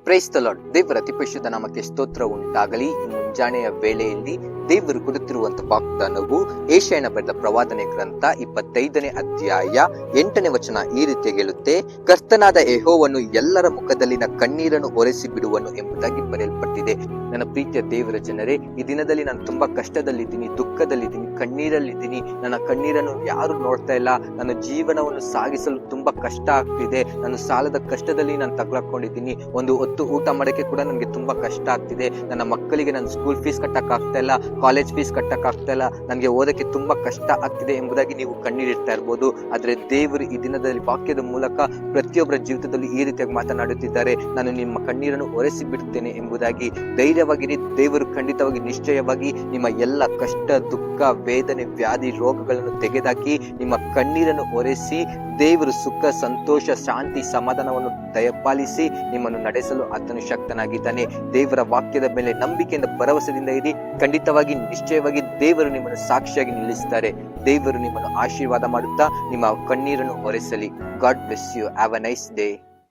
Praise the lord. ದೇವರ ಅತಿ ಪರಿಶುದ್ಧ ನಾಮಕ್ಕೆ ಸ್ತೋತ್ರ ಉಂಟಾಗಲಿ. ಈ ಮುಂಜಾನೆಯ ವೇಳೆಯಲ್ಲಿ ದೇವರು ಕೊಡುತ್ತಿರುವಂತಹ ವಾಗ್ದಾನವು ಯೆಶಾಯನ ಬರೆದ ಪ್ರವಾದನೆ ಗ್ರಂಥ 25ನೇ ಅಧ್ಯಾಯ 8ನೇ ವಚನ ಈ ರೀತಿಯಾಗಿ ಹೇಳುತ್ತೆ, ಕರ್ತನಾದ ಯೆಹೋವನು ಎಲ್ಲರ ಮುಖದಲ್ಲಿನ ಕಣ್ಣೀರನ್ನು ಒರೆಸಿ ಬಿಡುವನು ಎಂಬುದಾಗಿ ಬರೆಯಲ್ಪಟ್ಟಿದೆ. ನನ್ನ ಪ್ರೀತಿಯ ದೇವರ ಜನರೇ, ಈ ದಿನದಲ್ಲಿ ನಾನು ತುಂಬಾ ಕಷ್ಟದಲ್ಲಿದ್ದೀನಿ, ದುಃಖದಲ್ಲಿದ್ದೀನಿ, ಕಣ್ಣೀರಲ್ಲಿದ್ದೀನಿ. ನನ್ನ ಕಣ್ಣೀರನ್ನು ಯಾರು ನೋಡ್ತಾ ಇಲ್ಲ. ನನ್ನ ಜೀವನವನ್ನು ಸಾಗಿಸಲು ತುಂಬಾ ಕಷ್ಟ ಆಗ್ತಿದೆ. ನಾನು ಸಾಲದ ಕಷ್ಟದಲ್ಲಿ ನಾನು ತಗೊಳ್ಕೊಂಡಿದ್ದೀನಿ. ಒಂದು ಹೊತ್ತು ಊಟ ಮಾಡೋಕ್ಕೆ ಕೂಡ ನನಗೆ ತುಂಬಾ ಕಷ್ಟ ಆಗ್ತಿದೆ. ನನ್ನ ಮಕ್ಕಳಿಗೆ ನನ್ನ ಸ್ಕೂಲ್ ಫೀಸ್ ಕಟ್ಟಕ್ ಆಗ್ತಾ ಇಲ್ಲ, ಕಾಲೇಜ್ ಫೀಸ್ ಕಟ್ಟಕ್ ಆಗ್ತಾ ಇಲ್ಲ, ನನಗೆ ಓದಕ್ಕೆ ತುಂಬಾ ಕಷ್ಟ ಆಗ್ತಿದೆ ಎಂಬುದಾಗಿ ನೀವು ಕಣ್ಣೀರಿಡ್ತಾ ಇರ್ಬೋದು. ಆದ್ರೆ ದೇವರು ಈ ದಿನದಲ್ಲಿ ವಾಕ್ಯದ ಮೂಲಕ ಪ್ರತಿಯೊಬ್ಬರ ಜೀವಿತದಲ್ಲಿ ಈ ರೀತಿಯಾಗಿ ಮಾತನಾಡುತ್ತಿದ್ದಾರೆ. ನಾನು ನಿಮ್ಮ ಕಣ್ಣೀರನ್ನು ಒರೆಸಿ ಬಿಡುತ್ತೇನೆ ಎಂಬುದಾಗಿ. ಧೈರ್ಯವಾಗಿರಿ. ದೇವರು ಖಂಡಿತವಾಗಿ ನಿಶ್ಚಯವಾಗಿ ನಿಮ್ಮ ಎಲ್ಲ ಕಷ್ಟ, ದುಃಖ, ವೇದನೆ, ವ್ಯಾಧಿ, ರೋಗಗಳನ್ನು ತೆಗೆದಾಕಿ ನಿಮ್ಮ ಕಣ್ಣೀರನ್ನು ಒರೆಸಿ ದೇವರು ಸುಖ, ಸಂತೋಷ, ಶಾಂತಿ, ಸಮಾಧಾನವನ್ನು ದಯಪಾಲಿಸಿ ನಿಮ್ಮನ್ನು ನಡೆಸಲು ಆತನು ಶಕ್ತನಾಗಿದ್ದಾನೆ. ದೇವರ ವಾಕ್ಯದ ಮೇಲೆ ನಂಬಿಕೆಯಿಂದ ಭರವಸೆದಿಂದ ಇರಿ. ಖಂಡಿತವಾಗಿ ನಿಶ್ಚಯವಾಗಿ ದೇವರು ನಿಮ್ಮನ್ನು ಸಾಕ್ಷಿಯಾಗಿ ನಿಲ್ಲಿಸುತ್ತಾರೆ. ದೇವರು ನಿಮ್ಮನ್ನು ಆಶೀರ್ವಾದ ಮಾಡುತ್ತಾ ನಿಮ್ಮ ಕಣ್ಣೀರನ್ನು ಒರೆಸಲಿ. God bless you. Have a nice day.